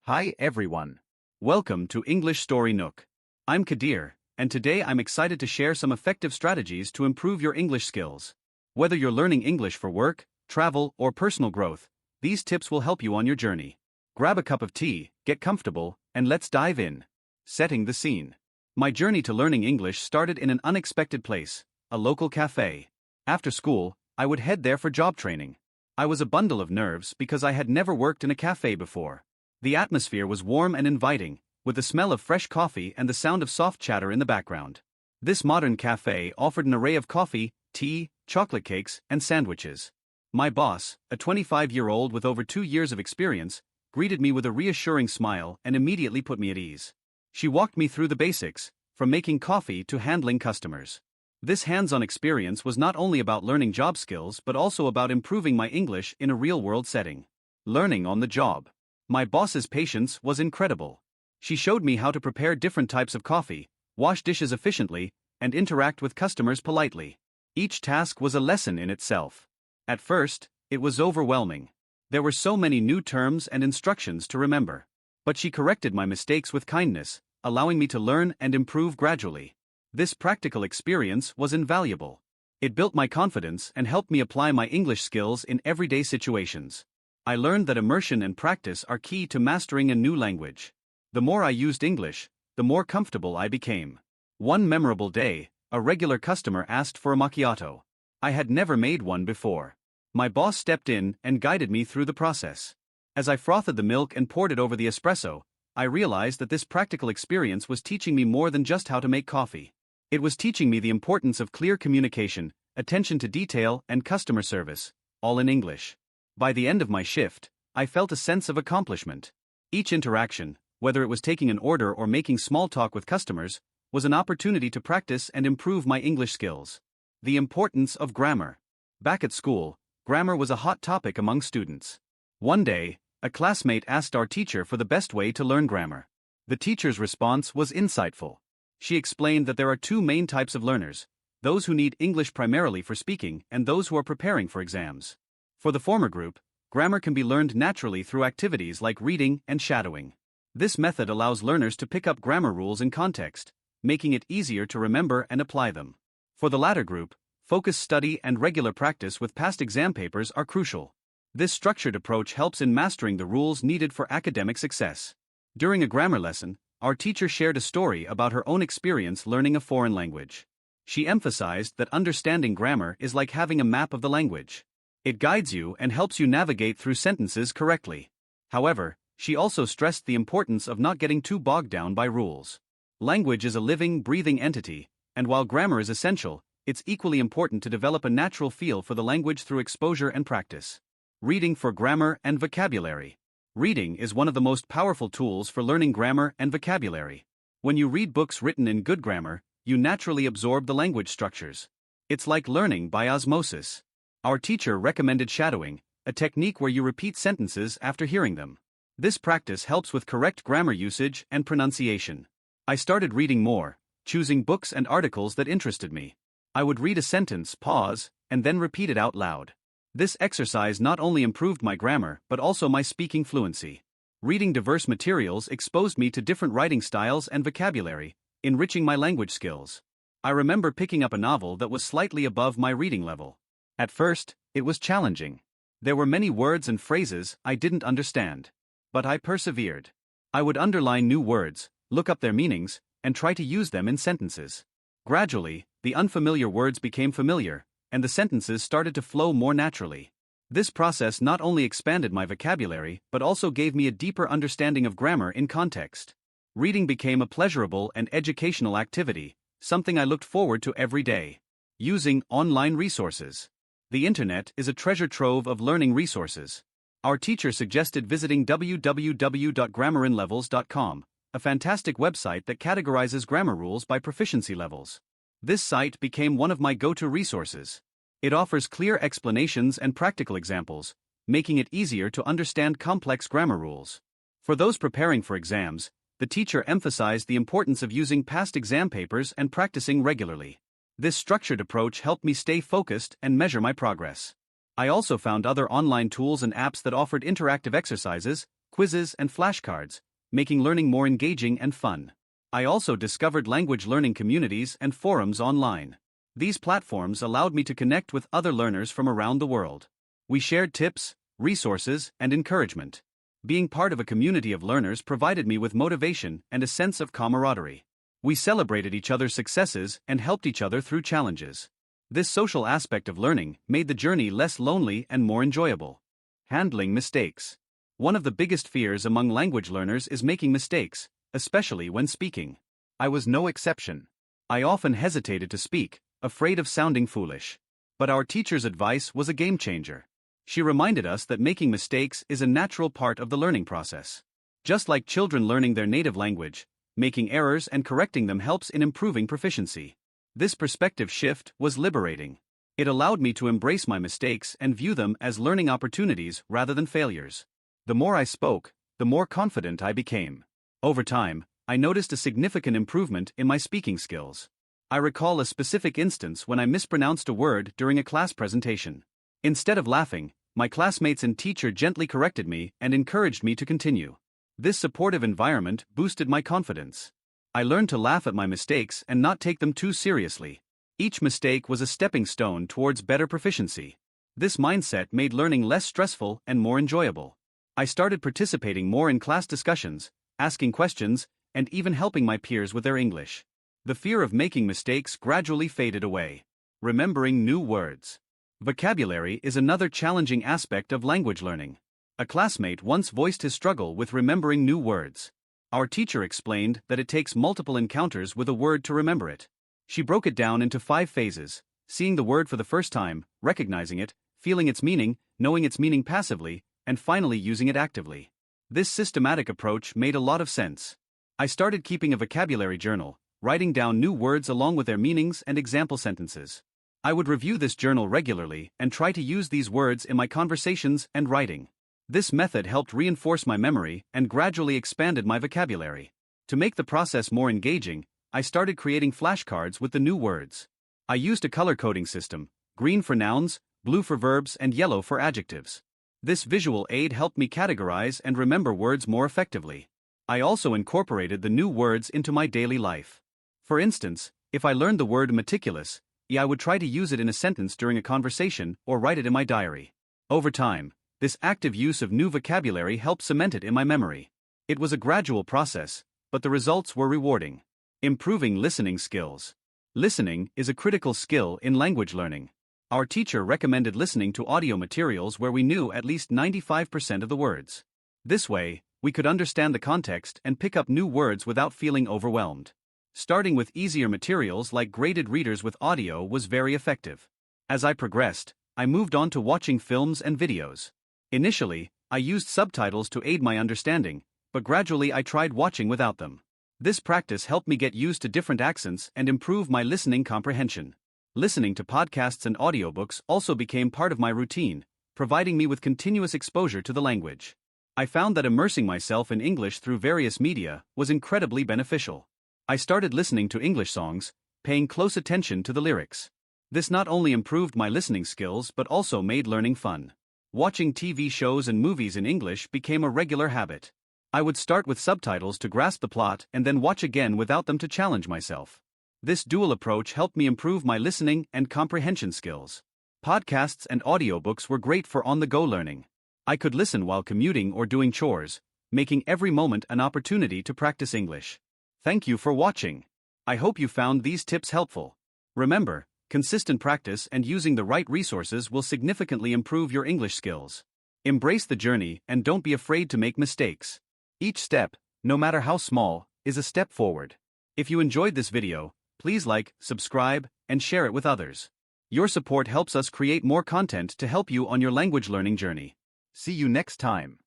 Hi everyone. Welcome to English Story Nook. I'm Kadir, and today I'm excited to share some effective strategies to improve your English skills. Whether you're learning English for work, travel, or personal growth, these tips will help you on your journey. Grab a cup of tea, get comfortable, and let's dive in. Setting the scene. My journey to learning English started in an unexpected place, a local café. After school, I would head there for job training. I was a bundle of nerves because I had never worked in a café before. The atmosphere was warm and inviting, with the smell of fresh coffee and the sound of soft chatter in the background. This modern café offered an array of coffee, tea, chocolate cakes, and sandwiches. My boss, a 25-year-old with over 2 years of experience, greeted me with a reassuring smile and immediately put me at ease. She walked me through the basics, from making coffee to handling customers. This hands-on experience was not only about learning job skills but also about improving my English in a real-world setting. Learning on the job. My boss's patience was incredible. She showed me how to prepare different types of coffee, wash dishes efficiently, and interact with customers politely. Each task was a lesson in itself. At first, it was overwhelming. There were so many new terms and instructions to remember. But she corrected my mistakes with kindness, allowing me to learn and improve gradually. This practical experience was invaluable. It built my confidence and helped me apply my English skills in everyday situations. I learned that immersion and practice are key to mastering a new language. The more I used English, the more comfortable I became. One memorable day, a regular customer asked for a macchiato. I had never made one before. My boss stepped in and guided me through the process. As I frothed the milk and poured it over the espresso, I realized that this practical experience was teaching me more than just how to make coffee. It was teaching me the importance of clear communication, attention to detail, and customer service, all in English. By the end of my shift, I felt a sense of accomplishment. Each interaction, whether it was taking an order or making small talk with customers, was an opportunity to practice and improve my English skills. The importance of grammar. Back at school, grammar was a hot topic among students. One day, a classmate asked our teacher for the best way to learn grammar. The teacher's response was insightful. She explained that there are two main types of learners: those who need English primarily for speaking and those who are preparing for exams. For the former group, grammar can be learned naturally through activities like reading and shadowing. This method allows learners to pick up grammar rules in context, making it easier to remember and apply them. For the latter group, focused study and regular practice with past exam papers are crucial. This structured approach helps in mastering the rules needed for academic success. During a grammar lesson, our teacher shared a story about her own experience learning a foreign language. She emphasized that understanding grammar is like having a map of the language. It guides you and helps you navigate through sentences correctly. However, she also stressed the importance of not getting too bogged down by rules. Language is a living, breathing entity, and while grammar is essential, it's equally important to develop a natural feel for the language through exposure and practice. Reading for grammar and vocabulary. Reading is one of the most powerful tools for learning grammar and vocabulary. When you read books written in good grammar, you naturally absorb the language structures. It's like learning by osmosis. Our teacher recommended shadowing, a technique where you repeat sentences after hearing them. This practice helps with correct grammar usage and pronunciation. I started reading more, choosing books and articles that interested me. I would read a sentence, pause, and then repeat it out loud. This exercise not only improved my grammar but also my speaking fluency. Reading diverse materials exposed me to different writing styles and vocabulary, enriching my language skills. I remember picking up a novel that was slightly above my reading level. At first, it was challenging. There were many words and phrases I didn't understand. But I persevered. I would underline new words, look up their meanings, and try to use them in sentences. Gradually, the unfamiliar words became familiar, and the sentences started to flow more naturally. This process not only expanded my vocabulary but also gave me a deeper understanding of grammar in context. Reading became a pleasurable and educational activity, something I looked forward to every day. Using online resources. The internet is a treasure trove of learning resources. Our teacher suggested visiting www.grammarinlevels.com, a fantastic website that categorizes grammar rules by proficiency levels. This site became one of my go-to resources. It offers clear explanations and practical examples, making it easier to understand complex grammar rules. For those preparing for exams, the teacher emphasized the importance of using past exam papers and practicing regularly. This structured approach helped me stay focused and measure my progress. I also found other online tools and apps that offered interactive exercises, quizzes, and flashcards, making learning more engaging and fun. I also discovered language learning communities and forums online. These platforms allowed me to connect with other learners from around the world. We shared tips, resources, and encouragement. Being part of a community of learners provided me with motivation and a sense of camaraderie. We celebrated each other's successes and helped each other through challenges. This social aspect of learning made the journey less lonely and more enjoyable. Handling mistakes. One of the biggest fears among language learners is making mistakes, especially when speaking. I was no exception. I often hesitated to speak, afraid of sounding foolish. But our teacher's advice was a game changer. She reminded us that making mistakes is a natural part of the learning process. Just like children learning their native language, making errors and correcting them helps in improving proficiency. This perspective shift was liberating. It allowed me to embrace my mistakes and view them as learning opportunities rather than failures. The more I spoke, the more confident I became. Over time, I noticed a significant improvement in my speaking skills. I recall a specific instance when I mispronounced a word during a class presentation. Instead of laughing, my classmates and teacher gently corrected me and encouraged me to continue. This supportive environment boosted my confidence. I learned to laugh at my mistakes and not take them too seriously. Each mistake was a stepping stone towards better proficiency. This mindset made learning less stressful and more enjoyable. I started participating more in class discussions, asking questions, and even helping my peers with their English. The fear of making mistakes gradually faded away. Remembering new words. Vocabulary is another challenging aspect of language learning. A classmate once voiced his struggle with remembering new words. Our teacher explained that it takes multiple encounters with a word to remember it. She broke it down into 5 phases: seeing the word for the first time, recognizing it, feeling its meaning, knowing its meaning passively, and finally using it actively. This systematic approach made a lot of sense. I started keeping a vocabulary journal, writing down new words along with their meanings and example sentences. I would review this journal regularly and try to use these words in my conversations and writing. This method helped reinforce my memory and gradually expanded my vocabulary. To make the process more engaging, I started creating flashcards with the new words. I used a color coding system: green for nouns, blue for verbs, and yellow for adjectives. This visual aid helped me categorize and remember words more effectively. I also incorporated the new words into my daily life. For instance, if I learned the word meticulous, I would try to use it in a sentence during a conversation or write it in my diary. Over time, this active use of new vocabulary helped cement it in my memory. It was a gradual process, but the results were rewarding. Improving listening skills. Listening is a critical skill in language learning. Our teacher recommended listening to audio materials where we knew at least 95% of the words. This way, we could understand the context and pick up new words without feeling overwhelmed. Starting with easier materials like graded readers with audio was very effective. As I progressed, I moved on to watching films and videos. Initially, I used subtitles to aid my understanding, but gradually I tried watching without them. This practice helped me get used to different accents and improve my listening comprehension. Listening to podcasts and audiobooks also became part of my routine, providing me with continuous exposure to the language. I found that immersing myself in English through various media was incredibly beneficial. I started listening to English songs, paying close attention to the lyrics. This not only improved my listening skills but also made learning fun. Watching TV shows and movies in English became a regular habit. I would start with subtitles to grasp the plot and then watch again without them to challenge myself. This dual approach helped me improve my listening and comprehension skills. Podcasts and audiobooks were great for on-the-go learning. I could listen while commuting or doing chores, making every moment an opportunity to practice English. Thank you for watching. I hope you found these tips helpful. Remember, consistent practice and using the right resources will significantly improve your English skills. Embrace the journey and don't be afraid to make mistakes. Each step, no matter how small, is a step forward. If you enjoyed this video, please like, subscribe, and share it with others. Your support helps us create more content to help you on your language learning journey. See you next time.